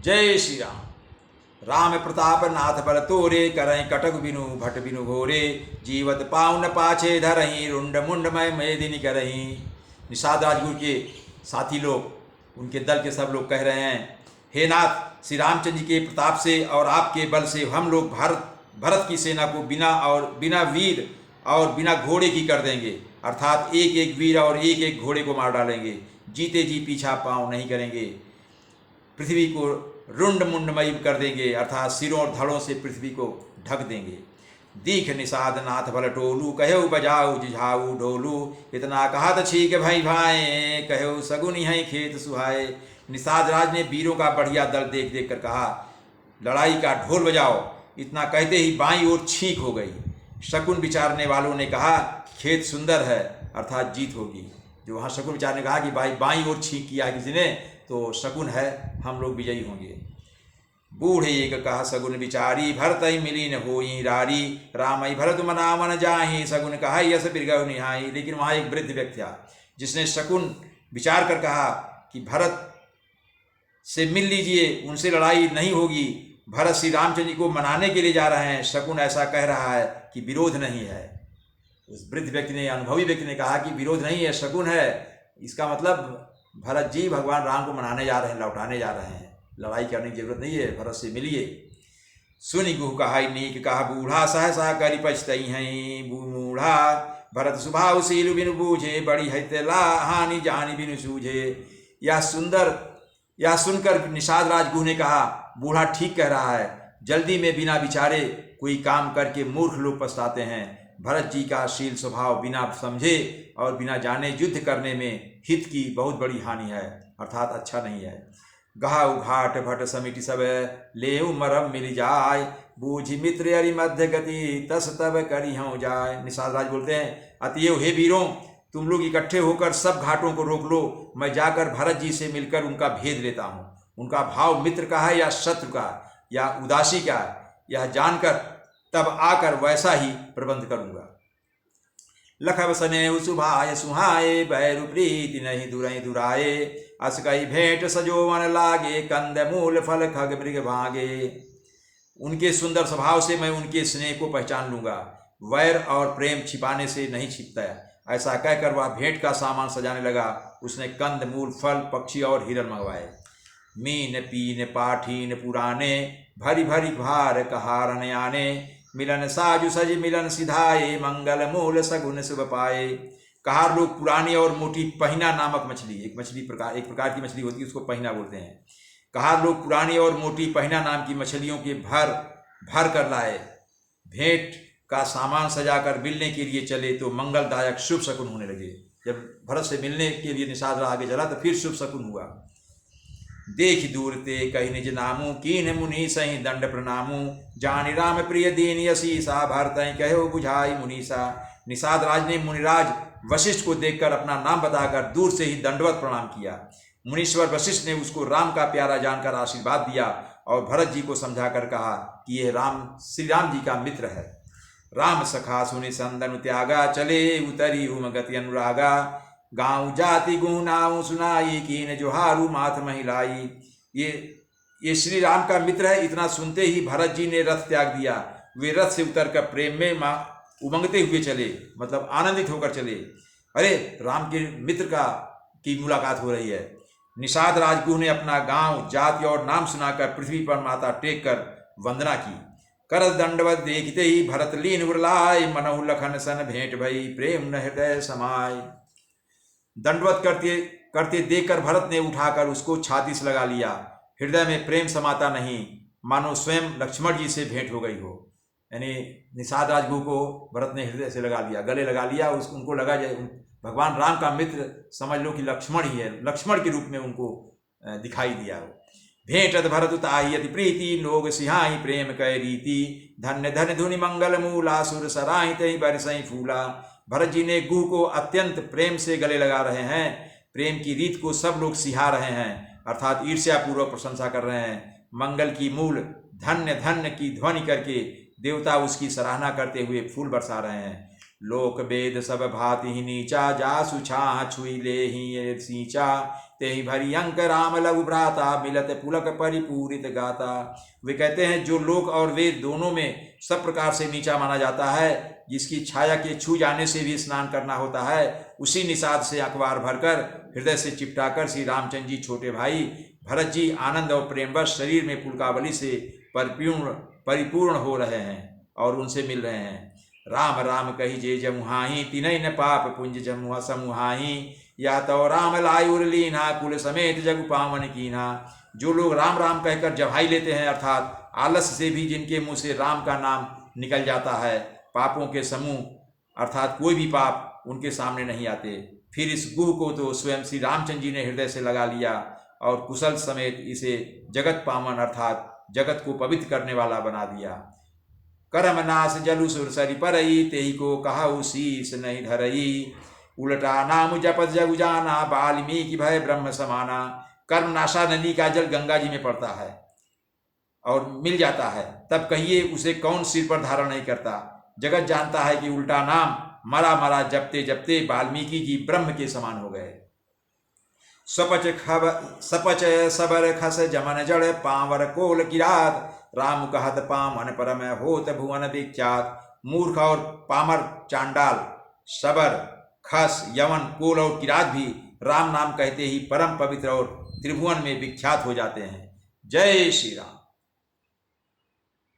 जय श्री राम। राम प्रताप नाथ बल तोरे, करहीं कटक बिनु भट बिनु घोरे। जीवत पाउन पाछे धरहीं, रुंड मुंड मय मेदिनी करहीं। निषाद राजगुरु के साथी लोग, उनके दल के सब लोग कह रहे हैं, हे नाथ, श्री रामचंद्र जी के प्रताप से और आपके बल से हम लोग भरत की सेना को बिना वीर और बिना घोड़े की कर देंगे। अर्थात एक एक वीर और एक एक घोड़े को मार डालेंगे। जीते जी पीछा पाँव नहीं करेंगे। पृथ्वी को रुंड मुंडमयी कर देंगे, अर्थात सिरों और धड़ों से पृथ्वी को ढक देंगे। दीख निषाद नाथ भल टोलू, कहो बजाऊ जिझाऊ ढोलू। इतना कहत छीक भई भाए, कहो सगुनी है खेत सुहाए। निषाद राज ने वीरों का बढ़िया दल देख देख कर कहा, लड़ाई का ढोल बजाओ। इतना कहते ही बाईं ओर छींक हो गई। शकुन विचारने वालों ने कहा, खेत सुंदर है, अर्थात जीत होगी। जो वहाँ शकुन विचार ने कहा कि भाई बाईं ओर छींक किया किसी ने, तो शकुन है, हम लोग विजयी होंगे। बूढ़े एक कहा सगुन विचारी, भरत ही मिली न होई रारी। राम ही भरत मनावन जाही, सगुन कहा यस बिरगहु निहाई। लेकिन वहाँ एक वृद्ध व्यक्ति था, जिसने शकुन विचार कर कहा कि भरत से मिल लीजिए, उनसे लड़ाई नहीं होगी। भरत श्री रामचंद्र जी को मनाने के लिए जा रहे हैं। शकुन ऐसा कह रहा है कि विरोध नहीं है। उस वृद्ध व्यक्ति ने, अनुभवी व्यक्ति ने कहा कि विरोध नहीं है, शकुन है। इसका मतलब भरत जी भगवान राम को मनाने जा रहे हैं, लौटाने जा रहे हैं, लड़ाई करने की जरूरत नहीं है, भरत से मिलिए। सुनि गुह कहा नीक कहा बूढ़ा, सहसा करि पछतई हैं बूढ़ा। भरत स्वभावशील बिनु बूझे, बड़ी है तेला हानि जानी बिनु सूझे। यह सुनकर निषाद राजगुह ने कहा, बूढ़ा ठीक कह रहा है। जल्दी में बिना विचारे कोई काम करके मूर्ख लोग पछताते हैं। भरत जी का शील स्वभाव बिना समझे और बिना जाने युद्ध करने में हित की बहुत बड़ी हानि है, अर्थात अच्छा नहीं है। गहाउ घाट भट समिट सब, लेउ मरम मिल जाय। बूझ मित्र अरि मध्य गति, तस तब करी हो जाए। निषाद राज बोलते हैं, अतएव हे वीरों, तुम लोग इकट्ठे होकर सब घाटों को रोक लो। मैं जाकर भरत जी से मिलकर उनका भेद लेता हूँ। उनका भाव मित्र का है या शत्रु का या उदासी का, यह जानकर तब आकर वैसा ही प्रबंध करूंगा। लखब सने सुभाय सुहाए, बैरु प्रीति नहीं दुरई दुराए। असकई भेंट सजोवन लागे, कंद मूल फल खग मृग भागे। उनके सुंदर स्वभाव से मैं उनके स्नेह को पहचान लूंगा। वैर और प्रेम छिपाने से नहीं छिपता है। ऐसा कहकर वह भेंट का सामान सजाने लगा। उसने कंद मूल फल पक्षी और हिरण मंगवाए। मीन पीन पाठीन पुराने, भरी भरी भार कहारन आने। मिलन साजु सज मिलन सिधाए, मंगल मूल सगुन शुभ पाए। कहार लोग पुरानी और मोटी पहिना नामक मछली, एक प्रकार की मछली होती है, उसको पहिना बोलते हैं। कहार लोग पुरानी और मोटी पहिना नाम की मछलियों के भर कर लाए। भेंट का सामान सजाकर मिलने के लिए चले तो मंगलदायक शुभ शकुन होने लगे। जब भरत से मिलने के लिए निषाद आगे चला तो फिर शुभ शकुन हुआ। देख दूर ते कही निज नामू, कीन मुनि सही दंड प्रणामू। जानि राम प्रिय दीन यशीसा, भरत कहो बुझाई मुनीसा। निषाद राज ने मुनिराज वशिष्ठ को देखकर अपना नाम बताकर दूर से ही दंडवत प्रणाम किया। मुनीश्वर वशिष्ठ ने उसको राम का प्यारा जानकर आशीर्वाद दिया और भरत जी को समझाकर कहा कि यह श्री राम जी का मित्र है। राम सखा सुनि संदन त्यागा, चले उतरी उम गति अनुरागा। गाँव जाति गुनाऊ सुनाई, कीन जोहारू माथ महिलाई। ये श्री राम का मित्र है। इतना सुनते ही भरत जी ने रथ त्याग दिया। वे रथ से उतरकर प्रेम में उमंगते हुए चले, मतलब आनंदित होकर चले। अरे राम के मित्र की मुलाकात हो रही है। निषाद राजगुह ने अपना गांव जाति और नाम सुनाकर पृथ्वी पर माथा टेक कर वंदना की। कर दंडवत देखते ही भरत लीन उरलाय, मनहु लखन सन भेंट भई, प्रेम न हृदय समाय। दंडवत करते देखकर भरत ने उठाकर उसको छाती से लगा लिया। हृदय में प्रेम समाता नहीं, मानो स्वयं लक्ष्मण जी से भेंट हो गई हो। यानी निषाद राजगुह को भरत ने हृदय से लगा लिया, गले लगा लिया। उनको लगा जाए भगवान राम का मित्र समझ लो कि लक्ष्मण ही है, लक्ष्मण के रूप में उनको दिखाई दिया हो। भेंटत भरत ताहि अति प्रीति, लोग सिहाई प्रेम कै रीति। धन्य धन धुनि मंगल मूला, सुर सराहि तहि बरसई फूला। भरत जी ने गुह को अत्यंत प्रेम से गले लगा रहे हैं। प्रेम की रीत को सब लोग सिहा रहे हैं, अर्थात ईर्ष्या पूर्वक प्रशंसा कर रहे हैं। मंगल की मूल धन्य धन्य की ध्वनि करके देवता उसकी सराहना करते हुए फूल बरसा रहे हैं। लोक वेद सब भाति ही नीचा, जासु छाह छुई ले ही सींचा, ते ही भरी अंक राम लघु भ्राता, मिलत पुलक परिपूरित गाता। वे कहते हैं जो लोक और वेद दोनों में सब प्रकार से नीचा माना जाता है, जिसकी छाया के छू जाने से भी स्नान करना होता है, उसी निषाद से अखबार भरकर हृदय से चिपटाकर श्री रामचंद्र जी छोटे भाई भरत जी आनंद और प्रेमवश शरीर में पुलकावली से परिपूर्ण हो रहे हैं और उनसे मिल रहे हैं। राम राम कही जे जमुहाही, तिनय न पाप पुंज जमुहा समूहाही, या तो राम लायुर लीना, कुल समेत जगु पावन कीना। जो लोग राम राम कहकर जवाई लेते हैं, अर्थात आलस्य से भी जिनके मुंह से राम का नाम निकल जाता है, पापों के समूह अर्थात कोई भी पाप उनके सामने नहीं आते। फिर इस गुह को तो स्वयं श्री रामचंद्र जी ने हृदय से लगा लिया और कुशल समेत इसे जगत पावन अर्थात जगत को पवित्र करने वाला बना दिया। करम नाश जलु सुरसरी परई, तेही को कहाऊ शीस नहीं धरई, उल्टा नाम जपत जगु जाना, वाल्मीकि भय ब्रह्म समाना। कर्मनाशा नदी का जल गंगा जी में पड़ता है और मिल जाता है, तब कहिए उसे कौन सिर पर धारण नहीं करता। जगत जानता है कि उल्टा नाम मरा मरा जपते जपते वाल्मीकि जी ब्रह्म के समान हो गए। सपच सबर खस जमन जड़, पावर कोल किरात, राम कहत पामन परम होत भुवन विख्यात। मूर्ख और पामर चांडाल, सबर, खस, यवन, कोल और किरात भी राम नाम कहते ही परम पवित्र और त्रिभुवन में विख्यात हो जाते हैं। जय श्री राम।